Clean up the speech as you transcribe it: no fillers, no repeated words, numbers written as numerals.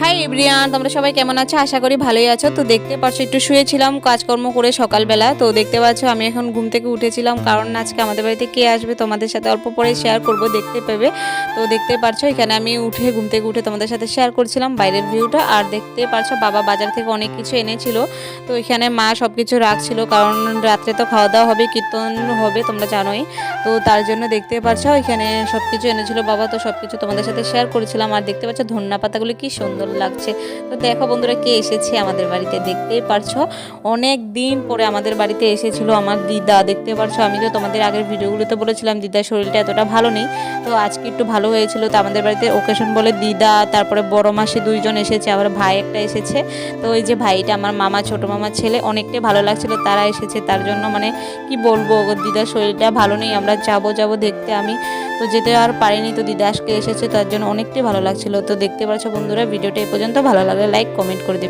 Hi everyone, তোমরা সবাই কেমন আছো? আশা করি ভালোই আছো। তো দেখতে পাচ্ছ একটু শুয়েছিলাম কাজকর্ম করে সকালবেলা। তো দেখতে পাচ্ছ আমি এখন ঘুম থেকে উঠেছিলাম, কারণ আজকে আমাদের বাড়িতে কে আসবে তোমাদের সাথে অল্প পরে শেয়ার করব, দেখতে পেবে। তো দেখতে পাচ্ছ এখানে আমি ঘুম থেকে উঠে তোমাদের সাথে শেয়ার করছিলাম বাইরের ভিউটা। আর দেখতে পাচ্ছ বাবা বাজার থেকে অনেক কিছু এনেছিল। তো এখানে মা সব কিছু রাখছিল, কারণ রাত্রে তো খাওয়া দাওয়া হবে, কীর্তন হবে, তোমরা জানোই। তো তার জন্য দেখতে পাচ্ছ এখানে সব কিছু এনেছিল বাবা। তো সব কিছু তোমাদের সাথে শেয়ার করেছিলাম। আর দেখতে পাচ্ছ ধন্যা পাতাগুলো কি সুন্দর লাগছে। তো দেখো বন্ধুরা, কে এসেছে আমাদের বাড়িতে, দেখতেই পারছো অনেক দিন পরে আমাদের বাড়িতে এসেছিল আমার দিদা। দেখতে পারছো আমি তো তোমাদের আগের ভিডিওগুলোতে বলেছিলাম দিদার শরীরটা এতটা ভালো নেই। তো আজকে একটু ভালো হয়েছিল। তো আমাদের বাড়িতে ওকেশন বলে দিদা, তারপরে বড় মাসি দুইজন এসেছে, আবার ভাই একটা এসেছে। তো ওই যে ভাইটা আমার মামা, ছোট মামার ছেলে, অনেকটাই ভালো লাগছিল তারা এসেছে। তার জন্য মানে কি বলবো, দিদার শরীরটা ভালো নেই, আমরা যাবো দেখতে। আমি তো যেতে আর পারিনি। তো দিদা আজকে এসেছে, তার জন্য অনেকটাই ভালো লাগছিল। তো দেখতে পাচ্ছ বন্ধুরা, ভিডিওটা এই পর্যন্ত ভালো লাগলে লাইক কমেন্ট করে দিবে।